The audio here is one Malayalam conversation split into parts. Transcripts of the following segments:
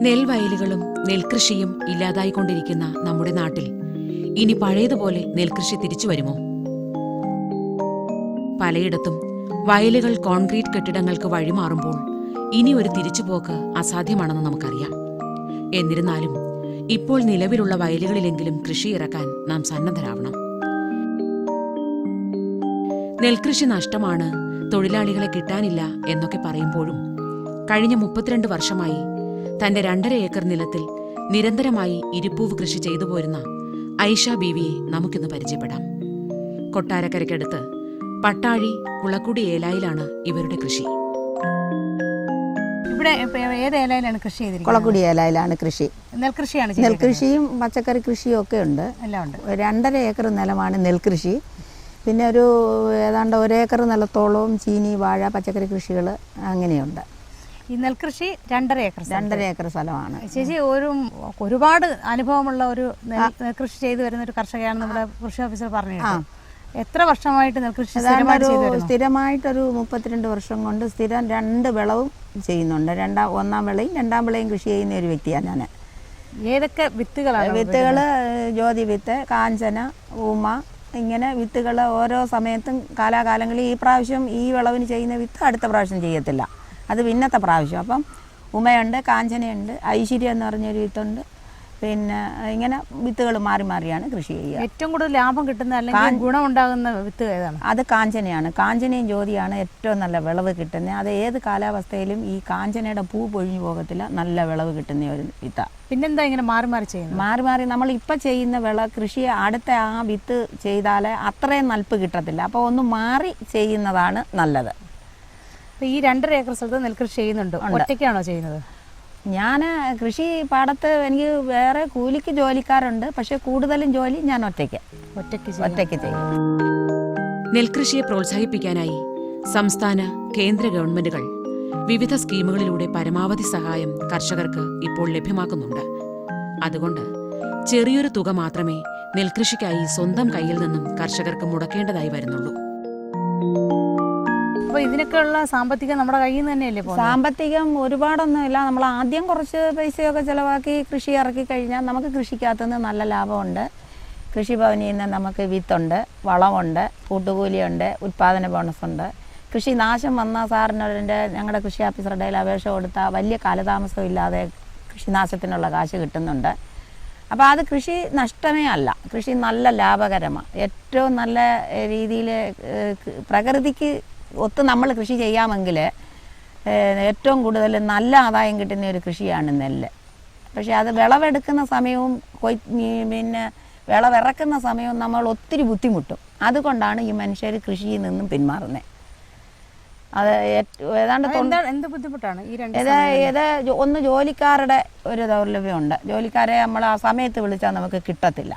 നെൽവയലുകളും നെൽകൃഷിയും ഇല്ലാതായിക്കൊണ്ടിരിക്കുന്ന നമ്മുടെ നാട്ടിൽ ഇനി പഴയതുപോലെ നെൽകൃഷി തിരിച്ചു വരുമോ? പലയിടത്തും വയലുകൾ കോൺക്രീറ്റ് കെട്ടിടങ്ങൾക്ക് വഴിമാറുമ്പോൾ ഇനി ഒരു തിരിച്ചുപോക്ക് അസാധ്യമാണെന്ന് നമുക്കറിയാം. എന്നിരുന്നാലും ഇപ്പോൾ നിലവിലുള്ള വയലുകളിലെങ്കിലും കൃഷി ഇറക്കാൻ നാം സന്നദ്ധരാവണം. നെൽകൃഷി നഷ്ടമാണ്, തൊഴിലാളികളെ കിട്ടാനില്ല എന്നൊക്കെ പറയുമ്പോഴും കഴിഞ്ഞ 32 വർഷമായി തന്റെ 2.5 ഏക്കർ നിലത്തിൽ നിരന്തരമായി ഇരിപ്പൂവ് കൃഷി ചെയ്തു പോരുന്ന ഐഷ ബീവിയെ നമുക്കിന്ന് പരിചയപ്പെടാം. കൊട്ടാരക്കരയ്ക്കടുത്ത് പട്ടാഴി കുളക്കുടി ഏലായിലാണ് ഇവരുടെ കൃഷി. ഇവിടെ ഏത് ഏലായിലാണ് കൃഷി ചെയ്തിരിക്കുന്നത്? കുളക്കുടി ഏലായിലാണ് കൃഷി. നെൽകൃഷിയാണ്? നെൽകൃഷിയും പച്ചക്കറി കൃഷിയും ഒക്കെ ഉണ്ട്. എല്ലാം ഉണ്ട്. 2.5 ഏക്കർ നിലമാണ് നെൽകൃഷി. പിന്നെ ഒരു ഏതാണ്ട് 1 ഏക്കർ നിലത്തോളവും ചീനി, വാഴ, പച്ചക്കറി കൃഷികൾ അങ്ങനെയുണ്ട്. ഈ നെൽകൃഷി 2.5 ഏക്കർ 2.5 ഏക്കർ സ്ഥലമാണ്. ചേച്ചി ഒരുപാട് അനുഭവമുള്ള ഒരു നെൽകൃഷി ചെയ്തു വരുന്ന ഒരു കർഷകയാണ് നമ്മുടെ കൃഷി ഓഫീസർ പറഞ്ഞു. എത്ര വർഷമായിട്ട് നെൽകൃഷി സ്ഥിരമായിട്ടൊരു 32 വർഷം കൊണ്ട് സ്ഥിരം 2 വിളവും ചെയ്യുന്നുണ്ട്. 1-ാം വിളയും 2-ാം വിളയും കൃഷി ചെയ്യുന്ന ഒരു വ്യക്തിയാണ് ഞാൻ. ഏതൊക്കെ വിത്തുകളാണ്? വിത്തുകൾ ജ്യോതി വിത്ത്, കാഞ്ചന, ഊമ, ഇങ്ങനെ വിത്തുകൾ ഓരോ സമയത്തും കാലാകാലങ്ങളിൽ ഈ പ്രാവശ്യം ഈ വിളവിന് ചെയ്യുന്ന വിത്ത് അടുത്ത പ്രാവശ്യം ചെയ്യത്തില്ല, അത് പിന്നത്തെ പ്രാവശ്യം. അപ്പം ഉമയുണ്ട്, കാഞ്ചനയുണ്ട്, ഐശ്വര്യ എന്ന് പറഞ്ഞൊരു വിത്തുണ്ട്. പിന്നെ ഇങ്ങനെ വിത്തുകൾ മാറി മാറിയാണ് കൃഷി ചെയ്യുക. ഏറ്റവും കൂടുതൽ ലാഭം കിട്ടുന്ന അല്ലെങ്കിൽ ഗുണമുണ്ടാകുന്ന വിത്ത് ഏതാണ്? അത് കാഞ്ചനയാണ്. കാഞ്ചനയും ജ്യോതിയാണ് ഏറ്റവും നല്ല വിളവ് കിട്ടുന്നത്. അത് ഏത് കാലാവസ്ഥയിലും ഈ കാഞ്ചനയുടെ പൂ പൊഴിഞ്ഞു പോകത്തില്ല, നല്ല വിളവ് കിട്ടുന്ന ഒരു വിത്താണ്. പിന്നെന്താ ഇങ്ങനെ മാറി മാറി ചെയ്യുന്നത്? മാറി നമ്മൾ ഇപ്പം ചെയ്യുന്ന വിള കൃഷി അടുത്ത ആ വിത്ത് ചെയ്താൽ അത്രയും നൽപ്പ് കിട്ടത്തില്ല. അപ്പോൾ ഒന്ന് മാറി ചെയ്യുന്നതാണ് നല്ലത്. ഈ 2.5 ഏക്കർ സ്ഥലത്ത് നെൽകൃഷി ചെയ്യുന്നുണ്ട്. ഒറ്റയ്ക്കാണോ ചെയ്യുന്നത്? ഞാൻ കൃഷി പാടത്ത് എനിക്ക് വേറെ കൂലിക്ക് ജോലിക്കാരുണ്ട്, പക്ഷെ കൂടുതലും ജോലി ഞാൻ ഒറ്റയ്ക്ക് ചെയ്യും. നെൽകൃഷിയെ പ്രോത്സാഹിപ്പിക്കാനായി സംസ്ഥാന കേന്ദ്ര ഗവൺമെന്റുകൾ വിവിധ സ്കീമുകളിലൂടെ പരമാവധി സഹായം കർഷകർക്ക് ഇപ്പോൾ ലഭ്യമാക്കുന്നുണ്ട്. അതുകൊണ്ട് ചെറിയൊരു തുക മാത്രമേ നെൽകൃഷിക്കായി സ്വന്തം കയ്യിൽ നിന്നും കർഷകർക്ക് മുടക്കേണ്ടതായി വരുന്നുള്ളൂ. അപ്പോൾ ഇതിനൊക്കെയുള്ള സാമ്പത്തികം നമ്മുടെ കയ്യിൽ നിന്ന് തന്നെയല്ലേ? സാമ്പത്തികം ഒരുപാടൊന്നുമില്ല. നമ്മൾ ആദ്യം കുറച്ച് പൈസയൊക്കെ ചിലവാക്കി കൃഷി ഇറക്കി കഴിഞ്ഞാൽ നമുക്ക് കൃഷിക്കകത്തുനിന്ന് നല്ല ലാഭമുണ്ട്. കൃഷിഭവനിൽ നിന്ന് നമുക്ക് വിത്തുണ്ട്, വളമുണ്ട്, കൂട്ടുകൂലിയുണ്ട്, ഉൽപ്പാദന ബോണസുണ്ട്. കൃഷി നാശം വന്ന സാറിൻ്റെ ഞങ്ങളുടെ കൃഷി ഓഫീസറുടെ അപേക്ഷ കൊടുത്താൽ വലിയ കാലതാമസം ഇല്ലാതെ കൃഷിനാശത്തിനുള്ള കാശ് കിട്ടുന്നുണ്ട്. അപ്പോൾ അത് കൃഷി നഷ്ടമേ അല്ല, കൃഷി നല്ല ലാഭകരമാണ്. ഏറ്റവും നല്ല രീതിയിൽ പ്രകൃതിക്ക് ഒത്ത് നമ്മൾ കൃഷി ചെയ്യാമെങ്കിൽ ഏറ്റവും കൂടുതൽ നല്ല ആദായം കിട്ടുന്ന ഒരു കൃഷിയാണ് നെല്ല്. പക്ഷേ അത് വിളവെടുക്കുന്ന സമയവും പിന്നെ വിളവിറക്കുന്ന സമയവും നമ്മൾ ഒത്തിരി ബുദ്ധിമുട്ടും. അതുകൊണ്ടാണ് ഈ മനുഷ്യർ കൃഷിയിൽ നിന്നും പിന്മാറുന്നത്. അത് ഏതാണ്ട് എന്ത് ബുദ്ധിമുട്ടാണ്? ഒന്ന് ജോലിക്കാരുടെ ഒരു ദൗർലഭ്യമുണ്ട്. ജോലിക്കാരെ നമ്മൾ ആ സമയത്ത് വിളിച്ചാൽ നമുക്ക് കിട്ടത്തില്ല.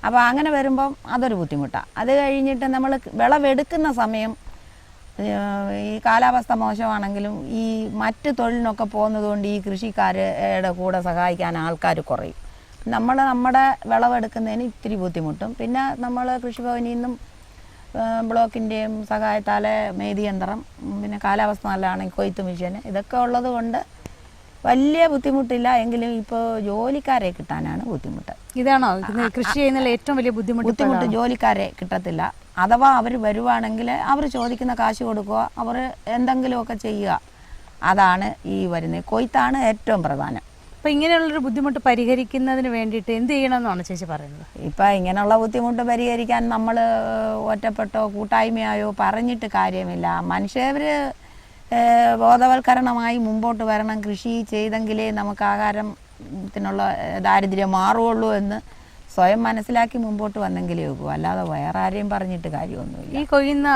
അപ്പോൾ അങ്ങനെ വരുമ്പം അതൊരു ബുദ്ധിമുട്ടാണ്. അത് കഴിഞ്ഞിട്ട് നമ്മൾ വിളവെടുക്കുന്ന സമയം ഈ കാലാവസ്ഥ മോശമാണെങ്കിലും ഈ മറ്റ് തൊഴിലിനൊക്കെ പോകുന്നതുകൊണ്ട് ഈ കൃഷിക്കാരുടെ കൂടെ സഹായിക്കാൻ ആൾക്കാർ കുറയും. നമ്മുടെ വിളവെടുക്കുന്നതിന് ഇത്തിരി ബുദ്ധിമുട്ടും. പിന്നെ നമ്മൾ കൃഷിഭവനിൽ നിന്നും ബ്ലോക്കിൻ്റെയും സഹായത്താലെ മേതിയന്ത്രം, പിന്നെ കാലാവസ്ഥ നല്ലതാണെങ്കിൽ കൊയ്ത്ത് മെഷീൻ, ഇതൊക്കെ ഉള്ളത് കൊണ്ട് വലിയ ബുദ്ധിമുട്ടില്ല. എങ്കിലും ഇപ്പോൾ ജോലിക്കാരെ കിട്ടാനാണ് ബുദ്ധിമുട്ട്. ഇതാണോ കൃഷി ചെയ്യുന്നതിൽ ഏറ്റവും വലിയ ബുദ്ധിമുട്ട്? ജോലിക്കാരെ കിട്ടത്തില്ല. അഥവാ അവർ വരുവാണെങ്കിൽ അവർ ചോദിക്കുന്ന കാശ് കൊടുക്കുക, അവർ എന്തെങ്കിലുമൊക്കെ ചെയ്യുക. അതാണ് ഈ വരുന്നത്. കൊയ്ത്താണ് ഏറ്റവും പ്രധാനം. അപ്പോൾ ഇങ്ങനെയുള്ളൊരു ബുദ്ധിമുട്ട് പരിഹരിക്കുന്നതിന് വേണ്ടിയിട്ട് എന്ത് ചെയ്യണമെന്നാണ് ചേച്ചി പറയുന്നത്? ഇപ്പം ഇങ്ങനെയുള്ള ബുദ്ധിമുട്ട് പരിഹരിക്കാൻ നമ്മൾ ഒറ്റപ്പെട്ടോ കൂട്ടായ്മയായോ പറഞ്ഞിട്ട് കാര്യമില്ല. മനുഷ്യർ ബോധവൽക്കരണമായി മുമ്പോട്ട് വരണം. കൃഷി ചെയ്തെങ്കിലേ നമുക്ക് ആഹാരത്തിനുള്ള ദാരിദ്ര്യം മാറുകയുള്ളൂ എന്ന് സ്വയം മനസ്സിലാക്കി മുമ്പോട്ട് വന്നെങ്കിലേ ഒക്കൂ, അല്ലാതെ വേറെ ആരെയും പറഞ്ഞിട്ട് കാര്യമൊന്നുമില്ല. ഈ കൊയ്യുന്ന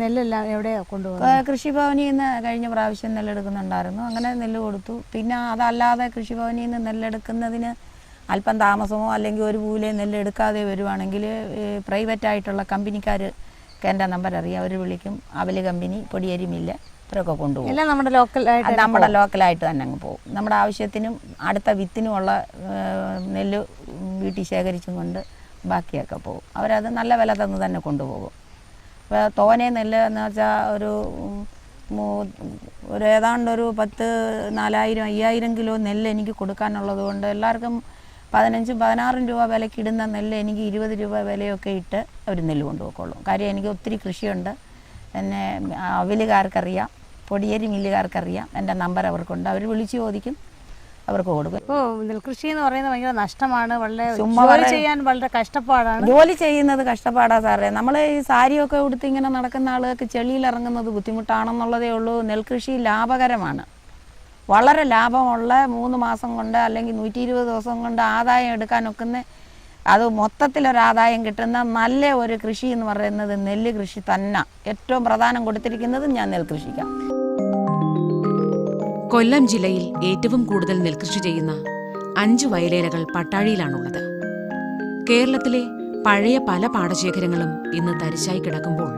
നെല്ലെല്ലാം എവിടെയാണ് കൊണ്ടുപോകുന്നത്? കൃഷിഭവനിൽ നിന്ന് കഴിഞ്ഞ പ്രാവശ്യം നെല്ലെടുക്കുന്നുണ്ടായിരുന്നു, അങ്ങനെ നെല്ല് കൊടുത്തു. പിന്നെ അതല്ലാതെ കൃഷിഭവനിൽ നിന്ന് നെല്ലെടുക്കുന്നതിന് അല്പം താമസമോ അല്ലെങ്കിൽ ഒരു പൂലെ നെല്ലെടുക്കാതെ വരുവാണെങ്കിൽ പ്രൈവറ്റായിട്ടുള്ള കമ്പനിക്കാർ എൻ്റെ നമ്പർ അറിയാം, അവർ വിളിക്കും. അവല് കമ്പനി, പൊടിയരി മില്ല്, ഇവരൊക്കെ കൊണ്ടുപോകും. എല്ലാം നമ്മുടെ ലോക്കലായിട്ട് തന്നെ അങ്ങ് പോകും. നമ്മുടെ ആവശ്യത്തിനും അടുത്ത വിത്തിനുമുള്ള നെല്ല് വീട്ടിൽ ശേഖരിച്ചും കൊണ്ട് ബാക്കിയൊക്കെ പോകും. അവരത് നല്ല വില തന്ന് തന്നെ കൊണ്ടുപോകും. ഇപ്പോൾ തോനെ നെല്ല് എന്ന് വെച്ചാൽ ഒരു ഒരു ഏതാണ്ടൊരു 4,000-5,000 കിലോ നെല്ല് എനിക്ക് കൊടുക്കാനുള്ളത് കൊണ്ട് എല്ലാവർക്കും 15-16 രൂപ വിലയ്ക്ക് ഇടുന്ന നെല്ല് എനിക്ക് 20 രൂപ വിലയൊക്കെ ഇട്ട് അവർ നെല്ല് കൊണ്ടുപോയിക്കോളും. കാര്യം എനിക്ക് ഒത്തിരി കൃഷിയുണ്ട്. എന്നെ അവിലുകാർക്കറിയാം, പൊടിയേരി മില്ലുകാർക്കറിയാം. എൻ്റെ നമ്പർ അവർക്കുണ്ട്. അവർ വിളിച്ച് ചോദിക്കും, അവർക്ക് കൊടുക്കും. ഇപ്പോൾ നെൽകൃഷി എന്ന് പറയുന്നത് ഭയങ്കര നഷ്ടമാണ്, വളരെ ജോലി ചെയ്യാൻ വളരെ കഷ്ടപ്പാടാണ്. ജോലി ചെയ്യുന്നത് കഷ്ടപ്പാടാ സാറേ. നമ്മൾ ഈ സാരിയൊക്കെ ഉടുത്ത് ഇങ്ങനെ നടക്കുന്ന ആളുകൾക്ക് ചെളിയിൽ ഇറങ്ങുന്നത് ബുദ്ധിമുട്ടാണെന്നുള്ളതേ ഉള്ളൂ. നെൽകൃഷി ലാഭകരമാണ്, വളരെ ലാഭമുള്ള 3 മാസം കൊണ്ട് അല്ലെങ്കിൽ 120 ദിവസം കൊണ്ട് ആദായം എടുക്കാനൊക്കുന്ന, അത് മൊത്തത്തിലൊരാദായം കിട്ടുന്ന നല്ല ഒരു കൃഷി എന്ന് പറയുന്നത് നെല്ല് കൃഷി തന്നെ. ഏറ്റവും പ്രധാനം കൊടുത്തിരിക്കുന്നത് ഞാൻ നെൽകൃഷിക്കാണ്. കൊല്ലം ജില്ലയിൽ ഏറ്റവും കൂടുതൽ നെൽകൃഷി ചെയ്യുന്ന 5 വയലേലകൾ പട്ടാഴിയിലാണുള്ളത്. കേരളത്തിലെ പഴയ പല പാടശേഖരങ്ങളും ഇന്ന് തരിശായി കിടക്കുമ്പോൾ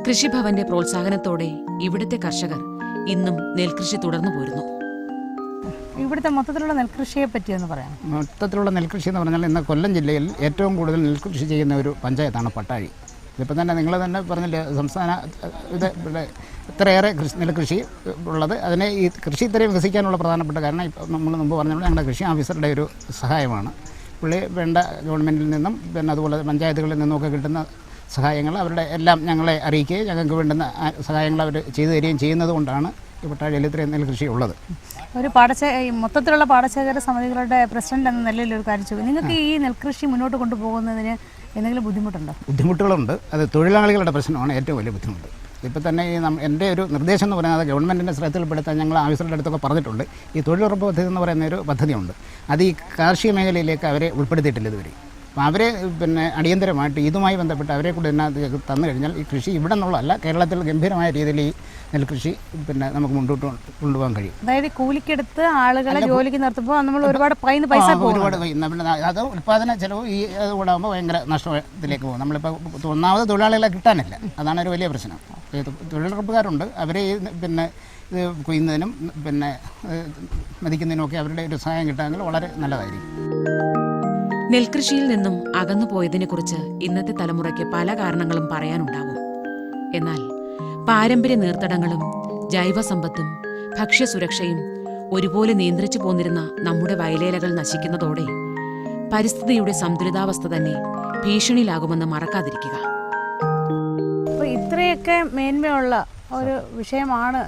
കൃഷിഭവന്റെ പ്രോത്സാഹനത്തോടെ ഇവിടുത്തെ കർഷകർ ഇന്നും നെൽകൃഷി തുടർന്നു പോരുന്നു. ഇവിടുത്തെ മൊത്തത്തിലുള്ള നെൽകൃഷിയെ പറ്റിയെന്ന് പറയാം. മൊത്തത്തിലുള്ള നെൽകൃഷി എന്ന് പറഞ്ഞാൽ ഇന്ന് കൊല്ലം ജില്ലയിൽ ഏറ്റവും കൂടുതൽ നെൽകൃഷി ചെയ്യുന്ന ഒരു പഞ്ചായത്താണ് പട്ടാഴി. ഇതിപ്പോൾ തന്നെ നിങ്ങൾ തന്നെ പറഞ്ഞില്ലേ, സംസ്ഥാന ഇത് ഇത്രയേറെ നെൽകൃഷി ഉള്ളത്. അതിനെ ഈ കൃഷി ഇത്രയും വികസിക്കാനുള്ള പ്രധാനപ്പെട്ട കാരണം ഇപ്പം നമ്മൾ മുമ്പ് പറഞ്ഞപ്പോൾ ഞങ്ങളുടെ കൃഷി ഓഫീസറുടെ ഒരു സഹായമാണ്. പുള്ളി വേണ്ട ഗവൺമെൻറ്റിൽ നിന്നും പിന്നെ അതുപോലെ പഞ്ചായത്തുകളിൽ നിന്നുമൊക്കെ കിട്ടുന്ന സഹായങ്ങൾ അവരുടെ എല്ലാം ഞങ്ങളെ അറിയിക്കുകയും ഞങ്ങൾക്ക് വേണ്ടുന്ന സഹായങ്ങൾ അവർ ചെയ്തു തരികയും ചെയ്യുന്നത് കൊണ്ടാണ് ഈ പട്ടാഴിയിൽ ഇത്രയും നെൽകൃഷി ഉള്ളത്. ഒരു മൊത്തത്തിലുള്ള പാടശേഖര സമിതികളുടെ പ്രസിഡന്റ് എന്ന നിലയിൽ ഒരു കാര്യം ചോദിക്കും, നിങ്ങൾക്ക് ഈ നെൽകൃഷി മുന്നോട്ട് കൊണ്ടുപോകുന്നതിന് എന്തെങ്കിലും ബുദ്ധിമുട്ടുണ്ടോ? ബുദ്ധിമുട്ടുകളുണ്ട്. അത് തൊഴിലാളികളുടെ പ്രശ്നമാണ് ഏറ്റവും വലിയ ബുദ്ധിമുട്ട്. ഇപ്പോൾ തന്നെ ഈ എൻ്റെ ഒരു നിർദ്ദേശം എന്ന് പറയുന്നത് ഗവൺമെൻറ്റിൻ്റെ ശ്രദ്ധയിൽപ്പെടുത്താൻ ഞങ്ങൾ ഓഫീസറുടെ അടുത്തൊക്കെ പറഞ്ഞിട്ടുണ്ട്. ഈ തൊഴിലുറപ്പ് പദ്ധതി എന്ന് പറയുന്ന ഒരു പദ്ധതിയുണ്ട്. അത് ഈ കാർഷിക മേഖലയിലേക്ക് അവരെ ഉൾപ്പെടുത്തിയിട്ടില്ല ഇതുവരെ. അപ്പോൾ അവരെ പിന്നെ അടിയന്തരമായിട്ട് ഇതുമായി ബന്ധപ്പെട്ട് അവരെ കൂടി ഇതിനകത്ത് തന്നു കഴിഞ്ഞാൽ ഈ കൃഷി ഇവിടെ നിന്നുള്ളതല്ല, കേരളത്തിൽ ഗംഭീരമായ രീതിയിൽ ഈ നെൽകൃഷി പിന്നെ നമുക്ക് മുന്നോട്ട് കൊണ്ടുപോകാൻ കഴിയും. അതായത് കൂലിക്കെടുത്ത് ആളുകളെ ജോലിക്ക് നിർത്തുമ്പോൾ നമ്മൾ ഒരുപാട് പൈസ ഒരുപാട് പിന്നെ അത് ഉൽപ്പാദന ചിലവ് ഈ കൂടാകുമ്പോൾ ഭയങ്കര നഷ്ടത്തിലേക്ക് പോകും. നമ്മളിപ്പോൾ ഒന്നാമത് തൊഴിലാളികളെ കിട്ടാനില്ല, അതാണ് ഒരു വലിയ പ്രശ്നം. തൊഴിലുറപ്പുകാരുണ്ട്, അവരെ പിന്നെ ഇത് കൊയ്യുന്നതിനും പിന്നെ മെതിക്കുന്നതിനുമൊക്കെ അവരുടെ ഒരു സഹായം കിട്ടാമെങ്കിൽ വളരെ നല്ലതായിരിക്കും. നെൽകൃഷിയിൽ നിന്നും അകന്നുപോയതിനെക്കുറിച്ച് ഇന്നത്തെ തലമുറയ്ക്ക് പല കാരണങ്ങളും പറയാനുണ്ടാവും. എന്നാൽ പാരമ്പര്യ നീർത്തടങ്ങളും ജൈവസമ്പത്തും ഭക്ഷ്യസുരക്ഷയും ഒരുപോലെ നിയന്ത്രിച്ചു പോന്നിരുന്ന നമ്മുടെ വയലേലകൾ നശിക്കുന്നതോടെ പരിസ്ഥിതിയുടെ സന്തുലിതാവസ്ഥ തന്നെ ഭീഷണിയിലാകുമെന്ന് മറക്കാതിരിക്കുക. അപ്പോൾ ഇത്രയൊക്കെ മേന്മയുള്ള ഒരു വിഷയമാണ്,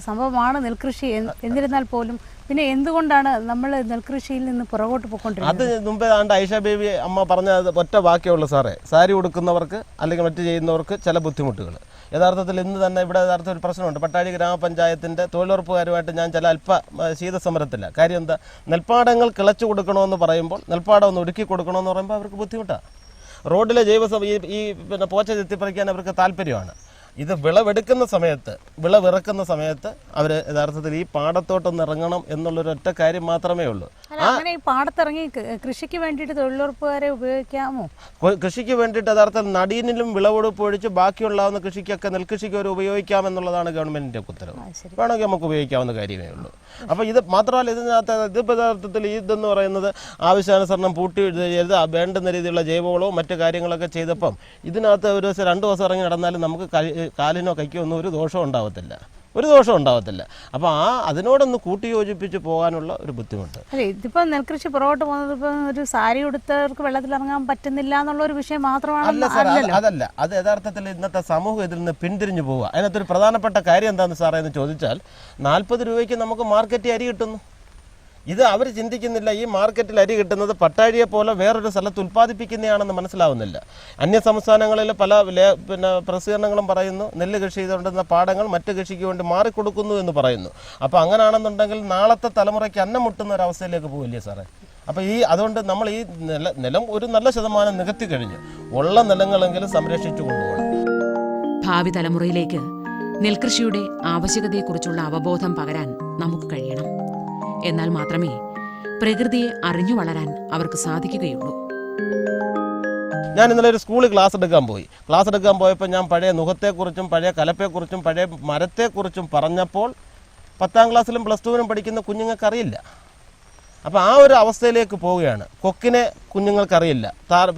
സംഭവമാണ് നെൽകൃഷി. എന്നിരുന്നാൽ പോലും പിന്നെ എന്തുകൊണ്ടാണ് നമ്മൾ നെൽകൃഷിയിൽ നിന്ന് പുറകോട്ട് പോയിക്കൊണ്ടിരിക്കുന്നത്? അത് മുമ്പേ ഐഷ ബേബി അമ്മ പറഞ്ഞ ഒറ്റ വാക്യമുള്ളൂ സാറേ. സാരി ഉടുക്കുന്നവർക്ക് അല്ലെങ്കിൽ മറ്റു ചെയ്യുന്നവർക്ക് ചില ബുദ്ധിമുട്ടുകൾ. യഥാർത്ഥത്തിൽ ഇന്ന് തന്നെ ഇവിടെ യഥാർത്ഥ ഒരു പ്രശ്നമുണ്ട്. പട്ടാഴി ഗ്രാമപഞ്ചായത്തിൻ്റെ തൊഴിലുറപ്പുകാരുമായിട്ട് ഞാൻ ചില ശീതസമരത്തില്ല. കാര്യം എന്താ, നെൽപ്പാടങ്ങൾ കിളച്ചു കൊടുക്കണമെന്ന് പറയുമ്പോൾ, നെൽപ്പാടം ഒന്ന് ഒരുക്കി കൊടുക്കണമെന്ന് പറയുമ്പോൾ അവർക്ക് ബുദ്ധിമുട്ടാണ്. റോഡിലെ ഈ പിന്നെ പോച്ച ചെത്തിപ്പറിക്കാൻ അവർക്ക് താല്പര്യമാണ്. ഇത് വിളവെടുക്കുന്ന സമയത്ത്, വിളവിറക്കുന്ന സമയത്ത് അവർ യഥാർത്ഥത്തിൽ ഈ പാടത്തോട്ടൊന്ന് ഇറങ്ങണം എന്നുള്ളൊരൊറ്റ കാര്യം മാത്രമേ ഉള്ളൂ. അങ്ങനെ ഈ പാടത്തിറങ്ങി കൃഷിക്ക് വേണ്ടിയിട്ട് തൊഴിലുറപ്പുകാരെ ഉപയോഗിക്കാമോ? കൃഷിക്ക് വേണ്ടിയിട്ട് യഥാർത്ഥത്തിൽ നടീനിലും വിളവെടുപ്പ് ഒഴിച്ച് ബാക്കിയുള്ളാവുന്ന കൃഷിക്കൊക്കെ നെൽകൃഷിക്ക് ഒരു ഉപയോഗിക്കാമെന്നുള്ളതാണ് ഗവൺമെൻറ്റിൻ്റെ ഉത്തരവ്. വേണമെങ്കിൽ നമുക്ക് ഉപയോഗിക്കാവുന്ന കാര്യമേ ഉള്ളൂ. അപ്പോൾ ഇത് മാത്രമല്ല, ഇത് യഥാർത്ഥത്തിൽ ഇതെന്ന് പറയുന്നത് ആവശ്യാനുസരണം പൂട്ടി ചെയ്ത് വേണ്ടുന്ന രീതിയിലുള്ള ജൈവവളവും മറ്റു കാര്യങ്ങളൊക്കെ ചെയ്തപ്പം ഇതിനകത്ത് ഒരു ദിവസം 2 ദിവസം ഇറങ്ങി നടന്നാലും നമുക്ക് കാലിനോ കൈക്കോ ഒന്നും ഒരു ദോഷം ഉണ്ടാവത്തില്ല. അപ്പോൾ അതിനോടൊന്ന് കൂട്ടിയോജിപ്പിച്ച് പോകാനുള്ള ഒരു ബുദ്ധിമുട്ട്. അല്ലേ, ഇതിപ്പോൾ നെൽകൃഷി പുറകോട്ട് പോകുന്നത് ഇപ്പം ഒരു സാരി ഉടുത്തവർക്ക് വെള്ളത്തിലിറങ്ങാൻ പറ്റുന്നില്ല എന്നുള്ള ഒരു വിഷയം മാത്രമാണ്. അതല്ല, അത് യഥാർത്ഥത്തിൽ ഇന്നത്തെ സമൂഹം ഇതിൽ നിന്ന് പിന്തിരിഞ്ഞു പോവുക. അതിനകത്തൊരു പ്രധാനപ്പെട്ട കാര്യം എന്താണെന്ന് സാറേ എന്ന് ചോദിച്ചാൽ, 40 രൂപയ്ക്ക് നമുക്ക് മാർക്കറ്റിൽ അരി കിട്ടുന്നു. ഇത് അവർ ചിന്തിക്കുന്നില്ല. ഈ മാർക്കറ്റിൽ അരി കിട്ടുന്നത് പട്ടാഴിയെ പോലെ വേറൊരു സ്ഥലത്ത് ഉൽപ്പാദിപ്പിക്കുന്നതാണെന്ന് മനസ്സിലാവുന്നില്ല. അന്യ സംസ്ഥാനങ്ങളിൽ പല പിന്നെ പ്രസിദ്ധീകരണങ്ങളും പറയുന്നു, നെല്ല് കൃഷി ചെയ്തുകൊണ്ടിരുന്ന പാടങ്ങൾ മറ്റ് കൃഷിക്ക് വേണ്ടി മാറിക്കൊടുക്കുന്നു എന്ന് പറയുന്നു. അപ്പോൾ അങ്ങനെയാണെന്നുണ്ടെങ്കിൽ നാളത്തെ തലമുറയ്ക്ക് അന്നം മുട്ടുന്ന ഒരവസ്ഥയിലേക്ക് പോവില്ലേ സാറേ? അപ്പോൾ അതുകൊണ്ട് നമ്മൾ ഈ നിലം ഒരു നല്ല ശതമാനം നികത്തി കഴിഞ്ഞു. ഉള്ള നിലങ്ങളെങ്കിലും സംരക്ഷിച്ചു കൊണ്ടുപോകണം. ഭാവി തലമുറയിലേക്ക് നെൽകൃഷിയുടെ ആവശ്യകതയെക്കുറിച്ചുള്ള അവബോധം പകരാൻ നമുക്ക് കഴിയണം. എന്നാൽ മാത്രമേ പ്രകൃതിയെ അറിഞ്ഞു വളരാൻ അവർക്ക് സാധിക്കുകയുള്ളൂ. ഞാൻ ഇന്നലെ ഒരു സ്കൂളിൽ ക്ലാസ് എടുക്കാൻ പോയപ്പോൾ ഞാൻ പഴയ നുഖത്തെക്കുറിച്ചും പഴയ കലപ്പയെക്കുറിച്ചും പഴയ മരത്തെക്കുറിച്ചും പറഞ്ഞപ്പോൾ 10ാം ക്ലാസ്സിലും +2-നും പഠിക്കുന്ന കുഞ്ഞുങ്ങൾക്ക് അറിയില്ല. അപ്പോൾ ആ ഒരു അവസ്ഥയിലേക്ക് പോവുകയാണ്. കുഞ്ഞുങ്ങൾക്കറിയില്ല,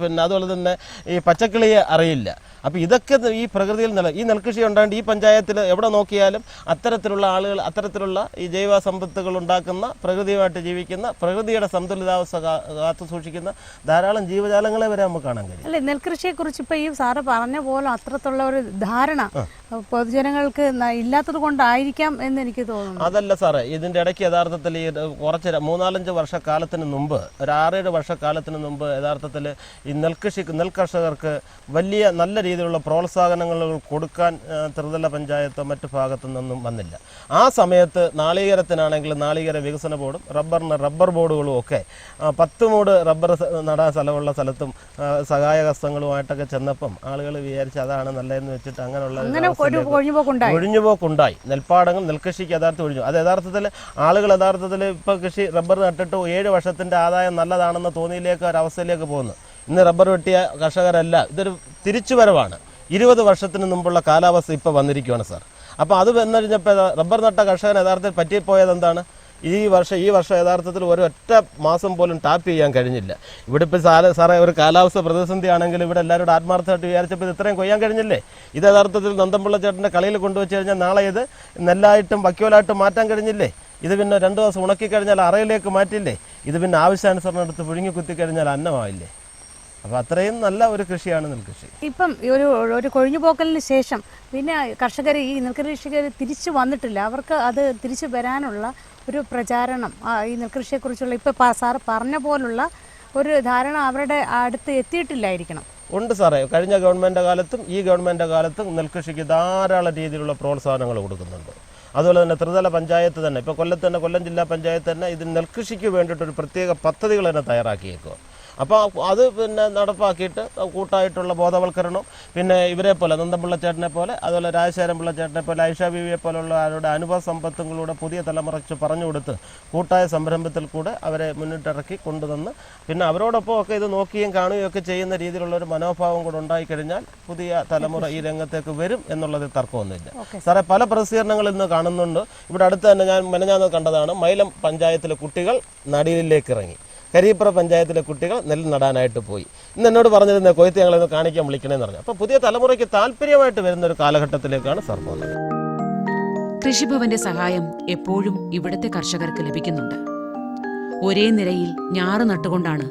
പിന്നെ അതുപോലെ തന്നെ ഈ പച്ചക്കിളിയെ അറിയില്ല. അപ്പോൾ ഇതൊക്കെ ഈ പ്രകൃതിയിൽ ഈ നെൽകൃഷി ഉണ്ടായിട്ട് ഈ പഞ്ചായത്തിൽ എവിടെ നോക്കിയാലും അത്തരത്തിലുള്ള ആളുകൾ, അത്തരത്തിലുള്ള ഈ ജൈവ സമ്പത്തുകൾ ഉണ്ടാക്കുന്ന, പ്രകൃതിയുമായിട്ട് ജീവിക്കുന്ന, പ്രകൃതിയുടെ സന്തുലിതാവസ്ഥ കാത്തു സൂക്ഷിക്കുന്ന ധാരാളം ജീവജാലങ്ങളെ വരെ നമുക്ക് കാണാൻ കഴിയും. അല്ലെ, നെൽകൃഷിയെക്കുറിച്ച് ഇപ്പോൾ ഈ സാറ് പറഞ്ഞ പോലെ അത്രത്തുള്ള ഒരു ധാരണ പൊതുജനങ്ങൾക്ക് ഇല്ലാത്തത് കൊണ്ടായിരിക്കാം എന്ന് എനിക്ക് തോന്നുന്നു. അതല്ല സാറേ, ഇതിൻ്റെ ഇടയ്ക്ക് യഥാർത്ഥത്തിൽ ഈ കുറച്ച് 3-4 വർഷക്കാലത്തിന് മുമ്പ്, ഒരു 6-7 വർഷക്കാലത്തിന് മുമ്പ് യഥാർത്ഥത്തിൽ ഈ നെൽകർഷകർക്ക് വലിയ നല്ല രീതിയിലുള്ള പ്രോത്സാഹനങ്ങൾ കൊടുക്കാൻ ത്രിതല പഞ്ചായത്തോ മറ്റു ഭാഗത്തു നിന്നും വന്നില്ല. ആ സമയത്ത് നാളികേരത്തിനാണെങ്കിൽ നാളികേര വികസന ബോർഡും റബ്ബർ ബോർഡുകളും ഒക്കെ 10 മൂട് റബ്ബർ നടാൻ സ്ഥലമുള്ള സ്ഥലത്തും സഹായഹസ്തങ്ങളുമായിട്ടൊക്കെ ചെന്നപ്പം ആളുകൾ വിചാരിച്ച് അതാണ് നല്ലതെന്ന് വെച്ചിട്ട് അങ്ങനെയുള്ള ഒഴിഞ്ഞുപോക്കുണ്ടായി. നെൽപ്പാടങ്ങൾ നെൽകൃഷിക്ക് യഥാർത്ഥം ഒഴിഞ്ഞു. അത് യഥാർത്ഥത്തിൽ ആളുകൾ യഥാർത്ഥത്തിൽ ഇപ്പോൾ കൃഷി റബ്ബർ നട്ടിട്ട് 7 വർഷത്തിൻ്റെ ആദായം നല്ലതാണെന്ന തോന്നിയിലേക്ക് ഒരവസ്ഥയിലേക്ക് പോകുന്നു. ഇന്ന് റബ്ബർ വെട്ടിയ കർഷകരല്ല, ഇതൊരു തിരിച്ചുവരവാണ്. 20 വർഷത്തിന് മുമ്പുള്ള കാലാവസ്ഥ ഇപ്പോൾ വന്നിരിക്കുകയാണ് സാർ. അപ്പോൾ അത് വന്നു കഴിഞ്ഞപ്പോൾ റബ്ബർ നട്ട കർഷകൻ യഥാർത്ഥത്തിൽ പറ്റിപ്പോയത് എന്താണ്? ഈ വർഷം യഥാർത്ഥത്തിൽ ഒരൊറ്റ മാസം പോലും ടാപ്പ് ചെയ്യാൻ കഴിഞ്ഞില്ല. ഇവിടെ ഇപ്പോൾ സാറേ ഒരു കാലാവസ്ഥ പ്രതിസന്ധി ആണെങ്കിൽ ഇവിടെ എല്ലാവരും ആത്മാർത്ഥമായിട്ട് വിചാരിച്ചപ്പോൾ ഇത് ഇത്രയും കൊയ്യാൻ കഴിഞ്ഞില്ലേ? ഇത് യഥാർത്ഥത്തിൽ നന്ദൻപിള്ള ചേട്ടൻ്റെ കളിയിൽ കൊണ്ടുവച്ച് കഴിഞ്ഞാൽ നാളെ ഇത് നെല്ലായിട്ടും വയ്ക്കോലായിട്ടും മാറ്റാൻ കഴിഞ്ഞില്ലേ? ഇത് പിന്നെ 2 ദിവസം ഉണക്കിക്കഴിഞ്ഞാൽ അറയിലേക്ക് മാറ്റില്ലേ? ഇത് പിന്നെ ആവശ്യാനുസരണം എടുത്ത് പുഴുങ്ങി കുത്തിക്കഴിഞ്ഞാൽ അന്നമായില്ലേ? അപ്പോൾ അത്രയും നല്ല ഒരു കൃഷിയാണ് നെൽകൃഷി. ഇപ്പം ഒരു കൊഴിഞ്ഞുപോക്കലിന് ശേഷം പിന്നെ കർഷകർ ഈ നെൽകൃഷിക്കാർ തിരിച്ചു വന്നിട്ടില്ല. അവർക്ക് അത് തിരിച്ചു വരാനുള്ള ഒരു പ്രചാരണം ഈ നെൽകൃഷിയെക്കുറിച്ചുള്ള ഇപ്പോൾ സാറ് പറഞ്ഞ പോലുള്ള ഒരു ധാരണ അവരുടെ അടുത്ത് എത്തിയിട്ടില്ലായിരിക്കണം. ഉണ്ട് സാറേ. കഴിഞ്ഞ ഗവൺമെൻറ് കാലത്തും ഈ ഗവൺമെൻറ് കാലത്തും നെൽകൃഷിക്ക് ധാരാളം രീതിയിലുള്ള പ്രോത്സാഹനങ്ങൾ കൊടുക്കുന്നുണ്ട്. അതുപോലെ തന്നെ ത്രിതല പഞ്ചായത്ത് തന്നെ, ഇപ്പോൾ കൊല്ലം ജില്ലാ പഞ്ചായത്ത് തന്നെ ഇതിന് നെൽകൃഷിക്ക് വേണ്ടിയിട്ടൊരു പ്രത്യേക പദ്ധതികൾ തന്നെ തയ്യാറാക്കിയേക്കുക. അപ്പോൾ അത് പിന്നെ നടപ്പാക്കിയിട്ട് കൂട്ടായിട്ടുള്ള ബോധവൽക്കരണം, പിന്നെ ഇവരെ പോലെ നന്ദൻപിള്ള ചേട്ടനെ പോലെ, അതുപോലെ രാജശേഖരൻ പിള്ള ചേട്ടനെ പോലെ, ഐഷ ബീവിയെ പോലുള്ള അവരുടെ അനുഭവ സമ്പത്തുകളിലൂടെ പുതിയ തലമുറയ്ക്ക് പറഞ്ഞു കൊടുത്ത് കൂട്ടായ സംരംഭത്തിൽ കൂടെ അവരെ മുന്നിട്ടിറക്കി കൊണ്ടുവന്ന് പിന്നെ അവരോടൊപ്പം ഒക്കെ ഇത് നോക്കുകയും കാണുകയും ഒക്കെ ചെയ്യുന്ന രീതിയിലുള്ള ഒരു മനോഭാവം കൂടെ ഉണ്ടായിക്കഴിഞ്ഞാൽ പുതിയ തലമുറ ഈ രംഗത്തേക്ക് വരും എന്നുള്ളതിൽ തർക്കമൊന്നുമില്ല. സാറേ, പല പ്രസിദ്ധീകരണങ്ങളിൽ നിന്ന് കാണുന്നുണ്ട്. ഇവിടെ അടുത്ത് തന്നെ ഞാൻ മെനഞ്ഞാന്ന് കണ്ടതാണ്, മൈലം പഞ്ചായത്തിലെ കുട്ടികൾ നടീലിലേക്ക് ഇറങ്ങി, കരിയപ്പുറ പഞ്ചായത്തിലെ കുട്ടികൾ നെല്ല് നടാനായിട്ട് പോയി. ഇന്ന് എന്നോട് പറഞ്ഞിരുന്നത് കൊയ്ത്ത് ഞങ്ങളൊന്ന് കാണിക്കാൻ വിളിക്കണമെന്ന് പറഞ്ഞു. അപ്പോൾ പുതിയ തലമുറയ്ക്ക് താല്പര്യമായിട്ട് വരുന്ന ഒരു കാലഘട്ടത്തിലേക്കാണ് സാർ പോകുന്നത്. കൃഷിഭവന്റെ സഹായം എപ്പോഴും ഇവിടുത്തെ കർഷകർക്ക് ലഭിക്കുന്നുണ്ട്. ഒരേ നിരയിൽ ഞാറ് നട്ടുകൊണ്ടാണ്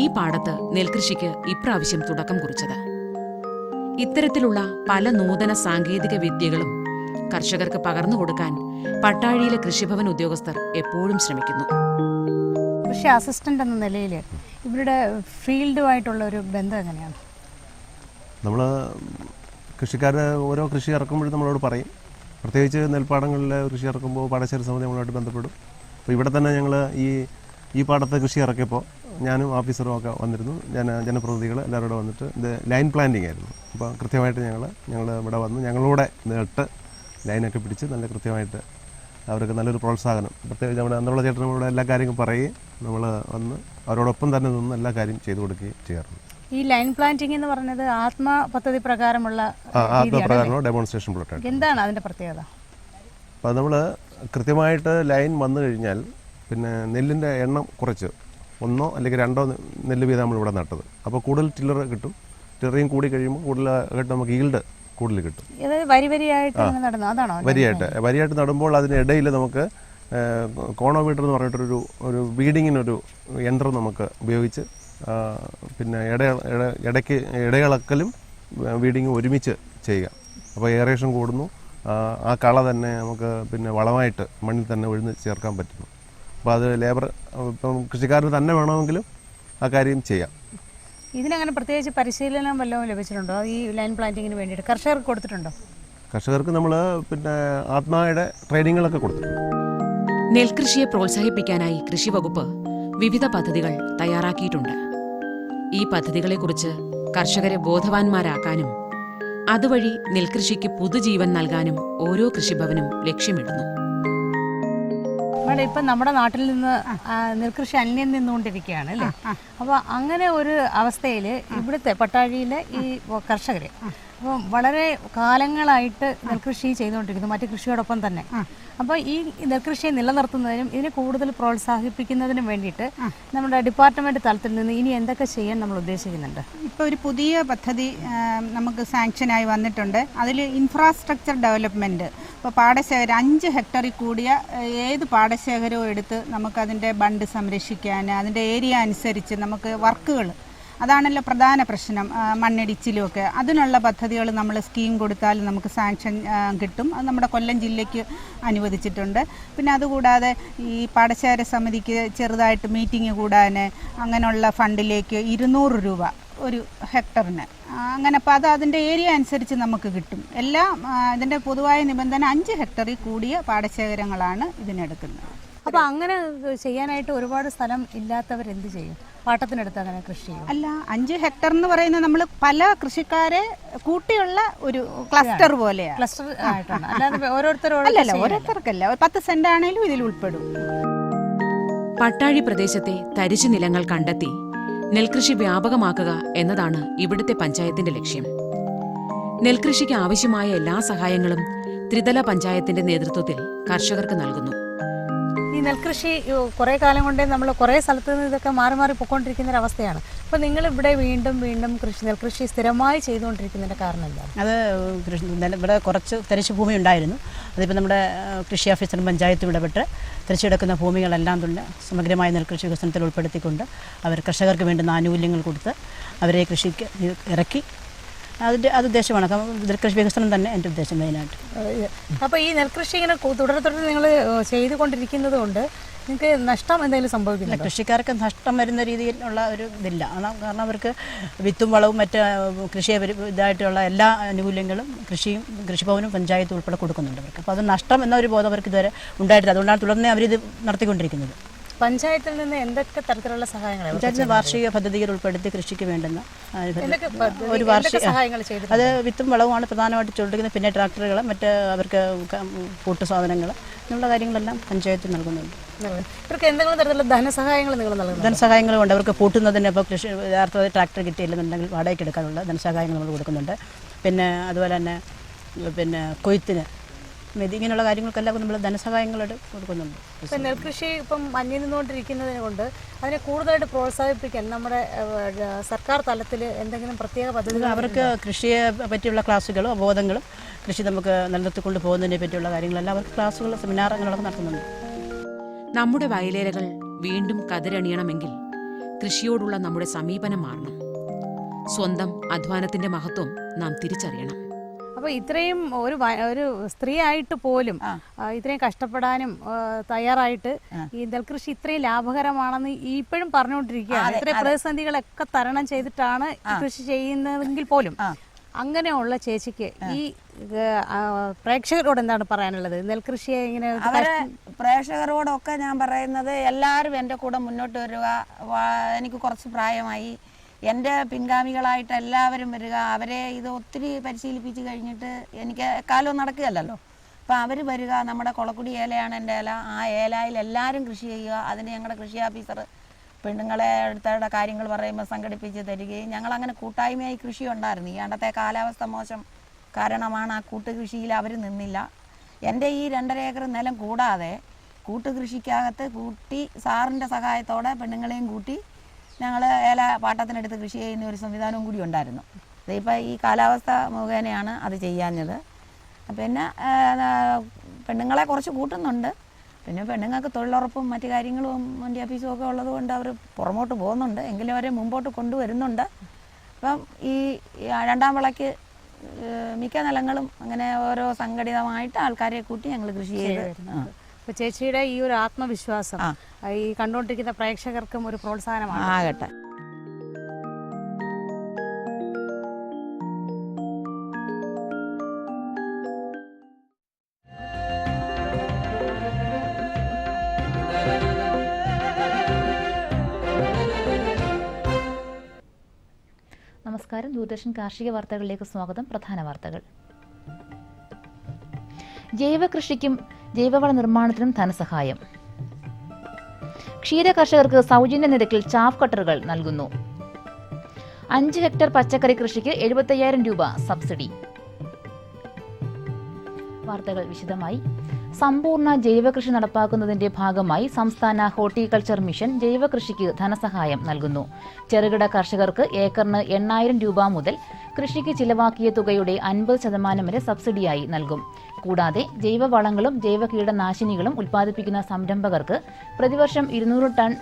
ഈ പാടത്ത് നെൽകൃഷിക്ക് ഇപ്രാവശ്യം തുടക്കം കുറിച്ചത്. ഇത്തരത്തിലുള്ള പല നൂതന സാങ്കേതിക വിദ്യകളും കർഷകർക്ക് പകർന്നു കൊടുക്കാൻ പട്ടാഴിയിലെ കൃഷിഭവൻ ഉദ്യോഗസ്ഥർ എപ്പോഴും ശ്രമിക്കുന്നു. കൃഷി അസിസ്റ്റൻ്റ് എന്ന നിലയിൽ ഇവരുടെ ഫീൽഡുമായിട്ടുള്ള ഒരു ബന്ധം എങ്ങനെയാണ്? നമ്മൾ കൃഷിക്കാർ ഓരോ കൃഷി ഇറക്കുമ്പോഴും നമ്മളോട് പറയും. പ്രത്യേകിച്ച് നെൽപ്പാടങ്ങളിൽ കൃഷി ഇറക്കുമ്പോൾ പാടശേഖര സമിതി നമ്മളുമായിട്ട് ബന്ധപ്പെടും. അപ്പോൾ ഇവിടെ തന്നെ ഞങ്ങൾ ഈ പാടത്തെ കൃഷി ഇറക്കിയപ്പോൾ ഞാനും ഓഫീസറും ഒക്കെ വന്നിരുന്നു. ജനപ്രതിനിധികൾ എല്ലാവരും വന്നിട്ട് ഇത് ലൈൻ പ്ലാന്റിംഗ് ആയിരുന്നു. അപ്പോൾ കൃത്യമായിട്ട് ഞങ്ങൾ ഇവിടെ വന്ന് ഞങ്ങളൂടെ നട്ട് ലൈനൊക്കെ പിടിച്ച് നല്ല കൃത്യമായിട്ട് അവർക്ക് നല്ലൊരു പ്രോത്സാഹനം, പ്രത്യേകിച്ച് നമ്മുടെ നന്ദൻപിള്ള ചേട്ടൻ നമ്മളുടെ എല്ലാ കാര്യങ്ങളും പറയുകയും നമ്മൾ വന്ന് അവരോടൊപ്പം തന്നെ നിന്ന് എല്ലാ കാര്യം ചെയ്തു കൊടുക്കുകയും ചെയ്യാറുണ്ട്. ഈ ലൈൻ പ്ലാന്റിംഗ് എന്ന് പറയുന്നത് ആത്മ പദ്ധതി പ്രകാരമുള്ള ഡെമോൺസ്ട്രേഷൻ പ്ലോട്ടാണ്. എന്താണ് അതിൻ്റെ പ്രത്യേകത? അപ്പോൾ നമ്മൾ കൃത്യമായിട്ട് ലൈൻ വന്നു കഴിഞ്ഞാൽ പിന്നെ നെല്ലിൻ്റെ എണ്ണം കുറച്ച് 1 അല്ലെങ്കിൽ 2 നെല്ല് വീതം നമ്മളിവിടെ നട്ടത്. അപ്പോൾ കൂടുതൽ ടില്ലർ കിട്ടും. ടില്ലറിയും കൂടി കഴിയുമ്പോൾ കൂടുതലായിട്ട് നമുക്ക് ഈൽഡ് കൂടുതൽ കിട്ടും. വരിയായിട്ട് നടുമ്പോൾ അതിനിടയിൽ നമുക്ക് കോണോമീറ്റർ എന്ന് പറഞ്ഞിട്ടൊരു വീഡിങ്ങിനൊരു യന്ത്രം നമുക്ക് ഉപയോഗിച്ച് പിന്നെ ഇടയിളക്കലും വീഡിങ്ങും ഒരുമിച്ച് ചെയ്യുക. അപ്പോൾ എയറേഷൻ കൂടുന്നു. ആ കള തന്നെ നമുക്ക് പിന്നെ വളമായിട്ട് മണ്ണിൽ തന്നെ ഒഴിഞ്ഞ് ചേർക്കാൻ പറ്റുന്നു. അപ്പോൾ അത് ലേബർ ഇപ്പം കൃഷിക്കാരന് തന്നെ വേണമെങ്കിലും ആ കാര്യം ചെയ്യാം. ഇതിനങ്ങനെ പ്രത്യേകിച്ച് പരിശീലനം വല്ലതും ലഭിച്ചിട്ടുണ്ടോ? ഈ ലൈൻ പ്ലാന്റിങ്ങിന് വേണ്ടിയിട്ട് കർഷകർക്ക് കൊടുത്തിട്ടുണ്ടോ? കർഷകർക്ക് നമ്മൾ പിന്നെ ആത്മായുടെ ട്രെയിനിങ്ങുകളൊക്കെ കൊടുത്തിട്ടുണ്ട്. നെൽകൃഷിയെ പ്രോത്സാഹിപ്പിക്കാനായി കൃഷിവകുപ്പ് വിവിധ പദ്ധതികൾ തയ്യാറാക്കിയിട്ടുണ്ട്. ഈ പദ്ധതികളെക്കുറിച്ച് കർഷകരെ ബോധവാന്മാരാക്കാനും അതുവഴി നെൽകൃഷിക്ക് പുതുജീവൻ നൽകാനും ഓരോ കൃഷിഭവനും ലക്ഷ്യമിടുന്നു. മേഡം ഇപ്പം നമ്മുടെ നാട്ടിൽ നിന്ന് നെൽകൃഷി അന്യം നിന്നുകൊണ്ടിരിക്കുകയാണ് അല്ലേ? അപ്പോൾ അങ്ങനെ ഒരു അവസ്ഥയിൽ ഇവിടുത്തെ പട്ടാഴിയിലെ ഈ കർഷകർ അപ്പോൾ വളരെ കാലങ്ങളായിട്ട് നെൽകൃഷി ചെയ്തുകൊണ്ടിരിക്കുന്നു മറ്റു കൃഷിയോടൊപ്പം തന്നെ. അപ്പോൾ ഈ നെൽകൃഷിയെ നിലനിർത്തുന്നതിനും ഇതിനെ കൂടുതൽ പ്രോത്സാഹിപ്പിക്കുന്നതിനും വേണ്ടിയിട്ട് നമ്മുടെ ഡിപ്പാർട്ട്മെൻറ്റ് തലത്തിൽ നിന്ന് ഇനി എന്തൊക്കെ ചെയ്യാൻ നമ്മൾ ഉദ്ദേശിക്കുന്നുണ്ട്? ഇപ്പോൾ ഒരു പുതിയ പദ്ധതി നമുക്ക് സാങ്ഷനായി വന്നിട്ടുണ്ട്. അതിൽ ഇൻഫ്രാസ്ട്രക്ചർ ഡെവലപ്മെൻറ്റ്. ഇപ്പോൾ പാടശേഖരം 5 ഹെക്ടറിൽ കൂടിയ ഏത് പാടശേഖരവും എടുത്ത് നമുക്കതിൻ്റെ ബണ്ട് സംരക്ഷിക്കാൻ അതിൻ്റെ ഏരിയ അനുസരിച്ച് നമുക്ക് വർക്കുകൾ, അതാണല്ലോ പ്രധാന പ്രശ്നം, മണ്ണിടിച്ചിലും ഒക്കെ. അതിനുള്ള പദ്ധതികൾ നമ്മൾ സ്കീം കൊടുത്താൽ നമുക്ക് സാങ്ഷൻ കിട്ടും. അത് നമ്മുടെ കൊല്ലം ജില്ലയ്ക്ക് അനുവദിച്ചിട്ടുണ്ട്. പിന്നെ അതുകൂടാതെ ഈ പാടശേഖര സമിതിക്ക് ചെറുതായിട്ട് മീറ്റിംഗ് കൂടാൻ അങ്ങനെയുള്ള ഫണ്ടിലേക്ക് 200 രൂപ ഒരു ഹെക്ടറിന് അങ്ങനെ. അപ്പോൾ അത് അതിൻ്റെ ഏരിയ അനുസരിച്ച് നമുക്ക് കിട്ടും. എല്ലാം ഇതിൻ്റെ പൊതുവായ നിബന്ധന 5 ഹെക്ടറിൽ കൂടിയ പാടശേഖരങ്ങളാണ് ഇതിനെടുക്കുന്നത്. അപ്പോൾ അങ്ങനെ ചെയ്യാനായിട്ട് ഒരുപാട് സ്ഥലം ഇല്ലാത്തവർ എന്ത് ചെയ്യും? പാട്ടത്തിനടുത്ത് അങ്ങനെ കൃഷി ചെയ്യും? അല്ല, 5 ഹെക്ടർ എന്ന് പറയുന്നത് നമ്മൾ പല കൃഷിക്കാരെ കൂട്ടിയുള്ള ഒരു ക്ലസ്റ്റർ പോലെയാണ്. ക്ലസ്റ്റർ ആയിട്ടാണ്, അല്ലാതെ ഓരോരുത്തരോട് അല്ലല്ല, ഓരോരുത്തർക്കല്ല. 10 സെന്റ് ആണെങ്കിലും ഇതിൽ ഉൾപ്പെടും. പട്ടാഴി പ്രദേശത്തെ തരിശു നിലങ്ങൾ കണ്ടെത്തി നെൽകൃഷി വ്യാപകമാക്കുക എന്നതാണ് ഇവിടുത്തെ പഞ്ചായത്തിന്റെ ലക്ഷ്യം. നെൽകൃഷിക്ക് ആവശ്യമായ എല്ലാ സഹായങ്ങളും ത്രിതല പഞ്ചായത്തിന്റെ നേതൃത്വത്തിൽ കർഷകർക്ക് നൽകുന്നു. ഈ നെൽകൃഷി കുറേ കാലം കൊണ്ടേ നമ്മൾ കുറേ സ്ഥലത്ത് നിന്ന് ഇതൊക്കെ മാറി മാറി പോയിക്കൊണ്ടിരിക്കുന്ന ഒരു അവസ്ഥയാണ്. അപ്പോൾ നിങ്ങൾ ഇവിടെ വീണ്ടും നെൽകൃഷി സ്ഥിരമായി ചെയ്തുകൊണ്ടിരിക്കുന്നതിൻ്റെ കാരണം എന്താണ്? അത് ഇവിടെ കുറച്ച് തരിശു ഭൂമി ഉണ്ടായിരുന്നു. അതിപ്പോൾ നമ്മുടെ കൃഷി ഓഫീസറും പഞ്ചായത്തും ഇടപെട്ട് തരിച്ചു കിടക്കുന്ന ഭൂമികളെല്ലാം തന്നെ സമഗ്രമായ നെൽകൃഷി വികസനത്തിൽ ഉൾപ്പെടുത്തിക്കൊണ്ട് അവർ കർഷകർക്ക് വേണ്ടുന്ന ആനുകൂല്യങ്ങൾ കൊടുത്ത് അവരെ കൃഷിക്ക് ഇറക്കി. അത് ഉദ്ദേശമാണ്. നെൽകൃഷി വികസനം തന്നെ എൻ്റെ ഉദ്ദേശം മെയിനായിട്ട്. അപ്പോൾ ഈ നെൽകൃഷി ഇങ്ങനെ തുടരെ നിങ്ങൾ ചെയ്തുകൊണ്ടിരിക്കുന്നത് കൊണ്ട് നിങ്ങൾക്ക് നഷ്ടം എന്തെങ്കിലും സംഭവിക്കില്ല? കൃഷിക്കാർക്ക് നഷ്ടം വരുന്ന രീതിയിലുള്ള ഒരു ഇതില്ല. കാരണം അവർക്ക് വിത്തും വളവും മറ്റ് കൃഷിയെ ഇതായിട്ടുള്ള എല്ലാ ആനുകൂല്യങ്ങളും കൃഷിഭവനും പഞ്ചായത്തും ഉൾപ്പെടെ കൊടുക്കുന്നുണ്ട് അവർക്ക്. അപ്പോൾ അത് നഷ്ടം എന്നൊരു ബോധം അവർക്ക് ഇതുവരെ ഉണ്ടായിട്ടില്ല. അതുകൊണ്ടാണ് തുടർന്ന് അവരിത് നടത്തിക്കൊണ്ടിരിക്കുന്നത്. പഞ്ചായത്തിൽ നിന്ന് എന്തൊക്കെ തരത്തിലുള്ള സഹായങ്ങൾ? പഞ്ചായത്തിന് വാർഷിക പദ്ധതികൾ ഉൾപ്പെടുത്തി കൃഷിക്ക് വേണ്ടുന്ന ഒരു സഹായങ്ങൾ ചെയ്തു. അത് വിത്തും വളവുമാണ് പ്രധാനമായിട്ട് ചോദിക്കുന്നത്. പിന്നെ ട്രാക്ടറുകൾ, മറ്റ് അവർക്ക് കൂട്ടു സാധനങ്ങൾ, എന്നുള്ള കാര്യങ്ങളെല്ലാം പഞ്ചായത്ത് നൽകുന്നുണ്ട്. ഇവർക്ക് എന്തെങ്കിലും തരത്തിലുള്ള ധനസഹായങ്ങൾ നിങ്ങൾ നൽകുന്നു? ധനസഹായങ്ങളുണ്ട്. അവർക്ക് പൂട്ടുന്നതിന് ഇപ്പോൾ കൃഷി യഥാർത്ഥത്തിൽ ട്രാക്ടർ കിട്ടിയില്ലെന്നുണ്ടെങ്കിൽ വാടകയ്ക്ക് എടുക്കാനുള്ള ധനസഹായങ്ങൾ നമ്മൾ കൊടുക്കുന്നുണ്ട്. പിന്നെ അതുപോലെ തന്നെ കൊയ്ത്തിന് ഇങ്ങനെയുള്ള കാര്യങ്ങൾക്കെല്ലാം നമ്മൾ ധനസഹായങ്ങളായിട്ട് കൊടുക്കുന്നുണ്ട്. ഇപ്പം നെൽകൃഷി ഇപ്പം അന്യം നിന്നുകൊണ്ടിരിക്കുന്നതിനെ കൊണ്ട് അതിനെ കൂടുതലായിട്ട് പ്രോത്സാഹിപ്പിക്കാൻ നമ്മുടെ സർക്കാർ തലത്തിൽ എന്തെങ്കിലും പ്രത്യേക പദ്ധതികൾ? അവർക്ക് കൃഷിയെ പറ്റിയുള്ള ക്ലാസ്സുകളും അവബോധങ്ങളും കൃഷി നമുക്ക് നിലനിർത്തിക്കൊണ്ട് പോകുന്നതിനെ പറ്റിയുള്ള കാര്യങ്ങളെല്ലാം അവർക്ക് ക്ലാസ്സുകൾ, സെമിനാറുകളൊക്കെ നടത്തുന്നുണ്ട്. നമ്മുടെ വയലേലകൾ വീണ്ടും കതിരണിയണമെങ്കിൽ കൃഷിയോടുള്ള നമ്മുടെ സമീപനം മാറണം. സ്വന്തം അധ്വാനത്തിന്റെ മഹത്വം നാം തിരിച്ചറിയണം. അപ്പോൾ ഇത്രയും ഒരു സ്ത്രീ ആയിട്ട് പോലും ഇത്രയും കഷ്ടപ്പെടാനും തയ്യാറായിട്ട് ഈ നെൽകൃഷി ഇത്രയും ലാഭകരമാണെന്ന് ഇപ്പോഴും പറഞ്ഞുകൊണ്ടിരിക്കുകയാണ്. ഇത്രയും പ്രതിസന്ധികളൊക്കെ തരണം ചെയ്തിട്ടാണ് കൃഷി ചെയ്യുന്നതെങ്കിൽ പോലും അങ്ങനെയുള്ള ചേച്ചിക്ക് ഈ പ്രേക്ഷകരോട് എന്താണ് പറയാനുള്ളത്? നെൽകൃഷിയെ ഇങ്ങനെ പ്രേക്ഷകരോടൊക്കെ ഞാൻ പറയുന്നത്, എല്ലാവരും എൻ്റെ കൂടെ മുന്നോട്ട് വരിക. എനിക്ക് കുറച്ച് പ്രായമായി, എൻ്റെ പിൻഗാമികളായിട്ട് എല്ലാവരും വരിക. അവരെ ഇത് ഒത്തിരി പരിശീലിപ്പിച്ച് കഴിഞ്ഞിട്ട് എനിക്ക് കാലവും നടക്കുകയല്ലോ. അപ്പോൾ അവർ വരിക. നമ്മുടെ കൊളക്കുടി ഏലയാണ് എൻ്റെ ഏല. ആ ഏലയിൽ എല്ലാവരും കൃഷി ചെയ്യുക. അതിന് ഞങ്ങളുടെ കൃഷി ഓഫീസർ പെണ്ണുങ്ങളെ അടുത്തവരുടെ കാര്യങ്ങൾ പറയുമ്പോൾ സംഘടിപ്പിച്ച് തരികയും ഞങ്ങളങ്ങനെ കൂട്ടായ്മയായി കൃഷി ഉണ്ടായിരുന്നു. ഈ ആണ്ടത്തെ കാലാവസ്ഥ മോശം കാരണമാണ് ആ കൂട്ടുകൃഷിയിൽ അവർ നിന്നില്ല. എൻ്റെ ഈ 2.5 ഏക്കർ നിലം കൂടാതെ കൂട്ടുകൃഷിക്കകത്ത് കൂട്ടി സാറിൻ്റെ സഹായത്തോടെ പെണ്ണുങ്ങളെയും കൂട്ടി ഞങ്ങൾ ഏല പാട്ടത്തിനടുത്ത് കൃഷി ചെയ്യുന്ന ഒരു സംവിധാനവും കൂടി ഉണ്ടായിരുന്നു. ഇതിപ്പോൾ ഈ കാലാവസ്ഥ മുഖേനയാണ് അത് ചെയ്യാഞ്ഞത്. പിന്നെ പെണ്ണുങ്ങളെ കുറച്ച് കൂട്ടുന്നുണ്ട്. പിന്നെ പെണ്ണുങ്ങൾക്ക് തൊഴിലുറപ്പും മറ്റു കാര്യങ്ങളും വണ്ടി ഓഫീസും ഒക്കെ ഉള്ളത് കൊണ്ട് അവർ പുറമോട്ട് പോകുന്നുണ്ട്. എങ്കിലും അവരെ മുമ്പോട്ട് കൊണ്ടുവരുന്നുണ്ട്. അപ്പം ഈ 2ാം വിളയ്ക്ക് മിക്ക നിലങ്ങളും അങ്ങനെ ഓരോ സംഘടിതമായിട്ട് ആൾക്കാരെ കൂട്ടി ഞങ്ങൾ കൃഷി ചെയ്ത്. അപ്പോൾ ചേച്ചിയുടെ ഈ ഒരു ആത്മവിശ്വാസം ഈ കണ്ടുകൊണ്ടിരിക്കുന്ന പ്രേക്ഷകർക്കും ഒരു പ്രോത്സാഹനമാണ്. ആകട്ടെ. നമസ്കാരം. ദൂരദർശൻ കാർഷിക വാർത്തകളിലേക്ക് സ്വാഗതം. പ്രധാന വാർത്തകൾ. ജൈവ കൃഷിക്കും ജൈവവള നിർമ്മാണത്തിനും ധനസഹായം. ക്ഷീര കർഷകർക്ക് സൗജന്യ നിരക്കിൽ ചാഫ് കട്ടറുകൾ നൽകുന്നു. 5 ഹെക്ടർ പച്ചക്കറി കൃഷിക്ക് 75,000 രൂപ സബ്സിഡി. വാർത്തകൾ വിശദമായി. സമ്പൂർണ്ണ ജൈവകൃഷി നടപ്പാക്കുന്നതിന്റെ ഭാഗമായി സംസ്ഥാന ഹോർട്ടികൾച്ചർ മിഷൻ ജൈവകൃഷിക്ക് ധനസഹായം നൽകുന്നു. ചെറുകിട കർഷകർക്ക് ഏക്കറിന് 8,000 രൂപ മുതൽ കൃഷിക്ക് ചിലവാക്കിയ തുകയുടെ 50% വരെ സബ്സിഡിയായി നൽകും. കൂടാതെ ജൈവവളങ്ങളും ജൈവ കീടനാശിനികളും ഉൽപ്പാദിപ്പിക്കുന്ന സംരംഭകർക്ക് പ്രതിവർഷം 200 ടൺ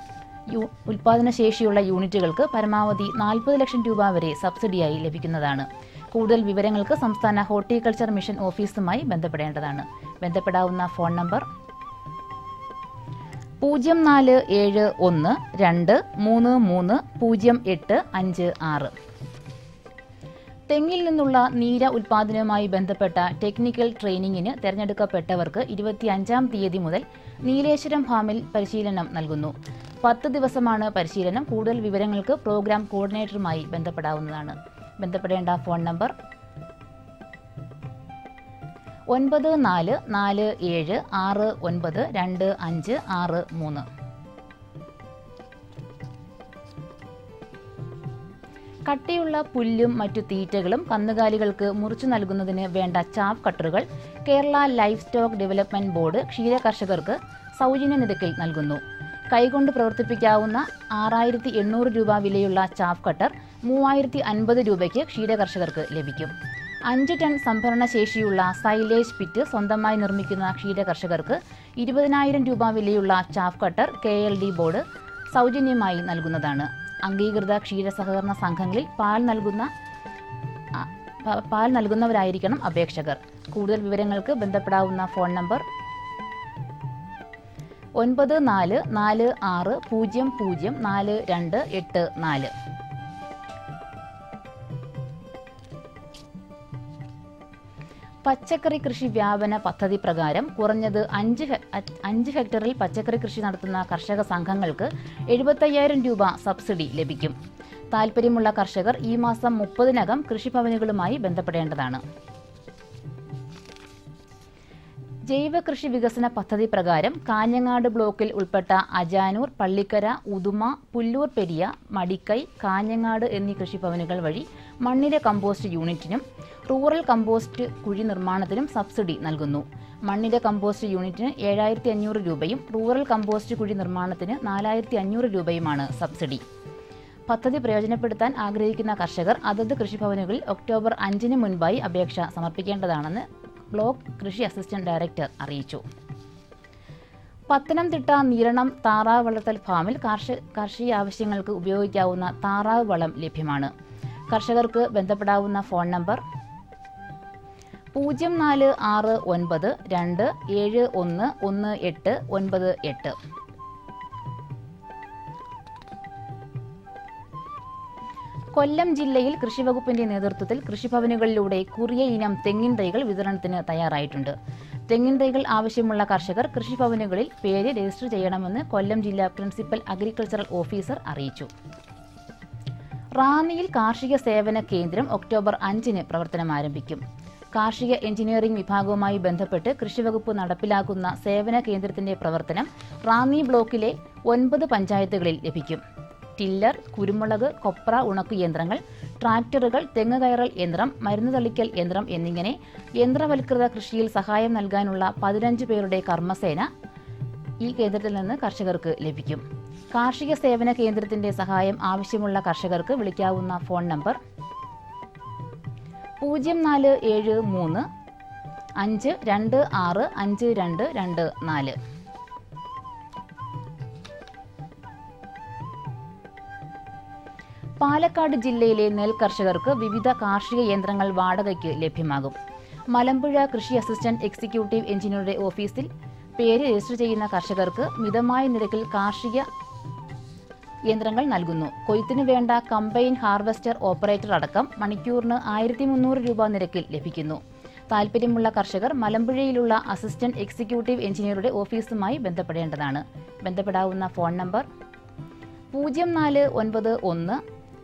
ഉൽപ്പാദനശേഷിയുള്ള യൂണിറ്റുകൾക്ക് പരമാവധി 40 ലക്ഷം രൂപ വരെ സബ്സിഡിയായി ലഭിക്കുന്നതാണ്. കൂടുതൽ വിവരങ്ങൾക്ക് സംസ്ഥാന ഹോർട്ടികൾച്ചർ മിഷൻ ഓഫീസുമായി ബന്ധപ്പെടേണ്ടതാണ്. ബന്ധപ്പെടാവുന്ന ഫോൺ നമ്പർ 047123300856. തെങ്ങിൽ നിന്നുള്ള നീര ഉൽപ്പാദനവുമായി ബന്ധപ്പെട്ട ടെക്നിക്കൽ ട്രെയിനിങ്ങിന് തെരഞ്ഞെടുക്കപ്പെട്ടവർക്ക് 25-ാം തീയതി മുതൽ നീലേശ്വരം ഫാമിൽ പരിശീലനം നൽകുന്നു. 10 ദിവസമാണ് പരിശീലനം. കൂടുതൽ വിവരങ്ങൾക്ക് പ്രോഗ്രാം കോർഡിനേറ്ററുമായി ബന്ധപ്പെടാവുന്നതാണ്. ബന്ധപ്പെടേണ്ട ഫോൺ നമ്പർ 9447692563. കട്ടിയുള്ള പുല്ലും മറ്റു തീറ്റകളും കന്നുകാലികൾക്ക് മുറിച്ചു നൽകുന്നതിന് വേണ്ട ചാഫ് കട്ടറുകൾ Kerala livestock development board ക്ഷീര കർഷകർക്ക് സൗജന്യ നിരക്കിൽ നൽകുന്നു. കൈകൊണ്ട് പ്രവർത്തിപ്പിക്കാവുന്ന 6,800 രൂപ വിലയുള്ള ചാഫ് കട്ടർ 3,050 രൂപയ്ക്ക് ക്ഷീര കർഷകർക്ക് ലഭിക്കും. 5 ടൺ സംഭരണ ശേഷിയുള്ള സൈലേജ് പിറ്റ് സ്വന്തമായി നിർമ്മിക്കുന്ന ക്ഷീര കർഷകർക്ക് 20,000 രൂപ വിലയുള്ള ചാഫ് കട്ടർ KLD ബോർഡ് സൗജന്യമായി നൽകുന്നതാണ്. അംഗീകൃത ക്ഷീര സഹകരണ സംഘങ്ങളിൽ പാൽ നൽകുന്നവരായിരിക്കണം അപേക്ഷകർ. കൂടുതൽ വിവരങ്ങൾക്ക് ബന്ധപ്പെടാവുന്ന ഫോൺ നമ്പർ 9446004284. പച്ചക്കറി കൃഷി വ്യാപന പദ്ധതി പ്രകാരം കുറഞ്ഞത് 5 ഹെക്ടറിൽ പച്ചക്കറി കൃഷി നടത്തുന്ന കർഷക സംഘങ്ങൾക്ക് 75,000 രൂപ സബ്സിഡി ലഭിക്കും. താൽപ്പര്യമുള്ള കർഷകർ ഈ മാസം 30-നകം കൃഷിഭവനുകളുമായി ബന്ധപ്പെടേണ്ടതാണ്. ജൈവ കൃഷി വികസന പദ്ധതി പ്രകാരം കാഞ്ഞങ്ങാട് ബ്ലോക്കിൽ ഉൾപ്പെട്ട അജാനൂർ, പള്ളിക്കര, ഉദുമ, പുല്ലൂർ പെരിയ, മടിക്കൈ, കാഞ്ഞങ്ങാട് എന്നീ കൃഷിഭവനുകൾ വഴി മണ്ണിര കമ്പോസ്റ്റ് യൂണിറ്റിനും റൂറൽ കമ്പോസ്റ്റ് കുഴി നിർമ്മാണത്തിനും സബ്സിഡി നൽകുന്നു. മണ്ണിര കമ്പോസ്റ്റ് യൂണിറ്റിന് 7,500 രൂപയും റൂറൽ കമ്പോസ്റ്റ് കുഴി നിർമ്മാണത്തിന് 4,500 രൂപയുമാണ് സബ്സിഡി. പദ്ധതി പ്രയോജനപ്പെടുത്താൻ ആഗ്രഹിക്കുന്ന കർഷകർ അതത് കൃഷിഭവനുകളിൽ ഒക്ടോബർ 5-ന് മുൻപായി അപേക്ഷ സമർപ്പിക്കേണ്ടതാണെന്ന് ബ്ലോക്ക് കൃഷി അസിസ്റ്റന്റ് ഡയറക്ടർ അറിയിച്ചു. പത്തനംതിട്ട നിരണം താറാവ് വളർത്തൽ ഫാമിൽ കാർഷിക ആവശ്യങ്ങൾക്ക് ഉപയോഗിക്കാവുന്ന താറാവ് വളം ലഭ്യമാണ്. കർഷകർക്ക് ബന്ധപ്പെടാവുന്ന ഫോൺ നമ്പർ 046927111898. കൊല്ലം ജില്ലയിൽ കൃഷിവകുപ്പിന്റെ നേതൃത്വത്തിൽ കൃഷിഭവനുകളിലൂടെ കുറിയ ഇനം തെങ്ങിൻ തൈകൾ വിതരണത്തിന് തയ്യാറായിട്ടുണ്ട്. തെങ്ങിൻ തൈകൾ ആവശ്യമുള്ള കർഷകർ കൃഷിഭവനുകളിൽ പേര് രജിസ്റ്റർ ചെയ്യണമെന്ന് കൊല്ലം ജില്ലാ പ്രിൻസിപ്പൽ അഗ്രികൾച്ചറൽ ഓഫീസർ അറിയിച്ചു. റാന്നിയിൽ കാർഷിക സേവന കേന്ദ്രം ഒക്ടോബർ 5-ന് പ്രവർത്തനം ആരംഭിക്കും. കാർഷിക എഞ്ചിനീയറിംഗ് വിഭാഗവുമായി ബന്ധപ്പെട്ട് കൃഷിവകുപ്പ് നടപ്പിലാക്കുന്ന സേവന കേന്ദ്രത്തിന്റെ പ്രവർത്തനം റാന്നി ബ്ലോക്കിലെ 9 പഞ്ചായത്തുകളിൽ ലഭിക്കും. ടില്ലർ, കുരുമുളക്, കൊപ്ര ഉണക്കു യന്ത്രങ്ങൾ, ട്രാക്ടറുകൾ, തെങ്ങ് കയറൽ യന്ത്രം, മരുന്ന് തളിക്കൽ യന്ത്രം എന്നിങ്ങനെ യന്ത്രവൽകൃത കൃഷിയിൽ സഹായം നൽകാനുള്ള 15 പേരുടെ കർമ്മസേന ഈ കേന്ദ്രത്തിൽ നിന്ന് കർഷകർക്ക് ലഭിക്കും. കാർഷിക സേവന കേന്ദ്രത്തിന്റെ സഹായം ആവശ്യമുള്ള കർഷകർക്ക് വിളിക്കാവുന്ന ഫോൺ നമ്പർ 0473 526 5224. പാലക്കാട് ജില്ലയിലെ നെൽ കർഷകർക്ക് വിവിധ കാർഷിക യന്ത്രങ്ങൾ വാടകയ്ക്ക് ലഭ്യമാകും. മലമ്പുഴ കൃഷി അസിസ്റ്റന്റ് എക്സിക്യൂട്ടീവ് എഞ്ചിനീയറുടെ ഓഫീസിൽ പേര് രജിസ്റ്റർ ചെയ്യുന്ന കർഷകർക്ക് മിതമായ നിരക്കിൽ കാർഷിക യന്ത്രങ്ങൾ നൽകുന്നു. കൊയ്ത്തിനു വേണ്ട കമ്പൈൻ ഹാർവെസ്റ്റർ ഓപ്പറേറ്റർ അടക്കം മണിക്കൂറിന് 1,300 രൂപ നിരക്കിൽ ലഭിക്കുന്നു. താൽപ്പര്യമുള്ള കർഷകർ മലമ്പുഴയിലുള്ള അസിസ്റ്റന്റ് എക്സിക്യൂട്ടീവ് എഞ്ചിനീയറുടെ ഓഫീസുമായി ബന്ധപ്പെടേണ്ടതാണ്. ബന്ധപ്പെടാവുന്ന ഫോൺ നമ്പർ 0491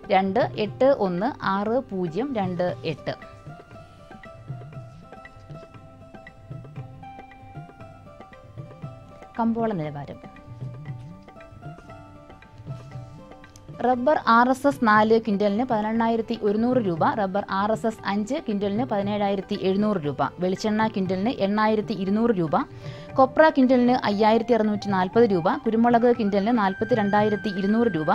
2816028. കമ്പോള നിലവാരം. റബ്ബർ RSS 4 ക്വിൻ്റലിന് 18,100 രൂപ, റബ്ബർ RSS 5 ക്വിൻ്റലിന് 17,700 രൂപ, വെളിച്ചെണ്ണ ക്വിൻ്റലിന് 8,200 രൂപ, കൊപ്ര ക്വിൻ്റലിന് 5,640 രൂപ, കുരുമുളക് ക്വിൻ്റലിന് 42,200 രൂപ,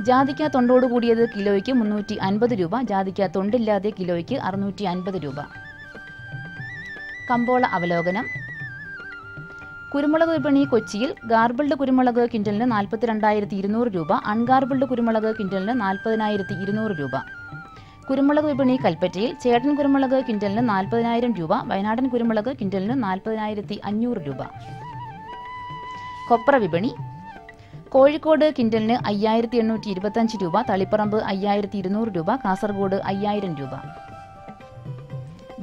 ജാതിക്ക തൊണ്ടോട് കൂടിയത് കിലോയ്ക്ക് 350 രൂപ, ജാതിക്ക തൊണ്ടില്ലാതെ കിലോയ്ക്ക് 650 രൂപ. കമ്പോള അവലോകനം. കുരുമുളക് വിപണി കൊച്ചിയിൽ ഗാർബിൾഡ് കുരുമുളക് ക്വിൻ്റലിന് 42,200 രൂപ, അൺഗാർബിൾഡ് കുരുമുളക് ക്വിൻ്റലിന് 40,200 രൂപ. കുരുമുളക് വിപണി കൽപ്പറ്റയിൽ ചേട്ടൻ കുരുമുളക് ക്വിൻ്റലിന് 40,000 രൂപ, വയനാടൻ കുരുമുളക് ക്വിൻ്റലിന് 40,500 രൂപ. കൊപ്ര വിപണി കോഴിക്കോട് ക്വിൻ്റലിന് 5,825 രൂപ, തളിപ്പറമ്പ് 5,200 രൂപ, കാസർഗോഡ് 5,000 രൂപ.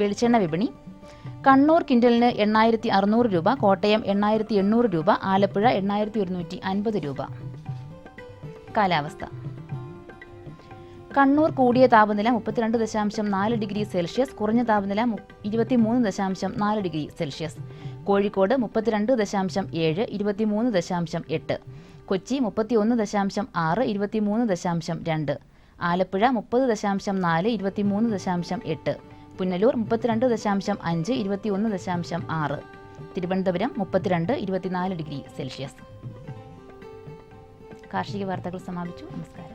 വെളിച്ചെണ്ണ വിപണി കണ്ണൂർ ക്വിൻ്റലിന് 8,600 രൂപ, കോട്ടയം 8,800 രൂപ, ആലപ്പുഴ 8,150 രൂപ. കാലാവസ്ഥ. കണ്ണൂർ കൂടിയ താപനില 32.4 ഡിഗ്രി സെൽഷ്യസ്, കുറഞ്ഞ താപനില 23.4 degree Celsius. Kozhikode 32.7, 23.8. Kochi 31.6, 23.2. Alappuzha 30.4, 23.8. Punalur 32.5, 21.6. Thiruvananthapuram 32, 24 degree Celsius. കാർഷിക വാർത്തകൾ സമാപിച്ചു. നമസ്കാരം.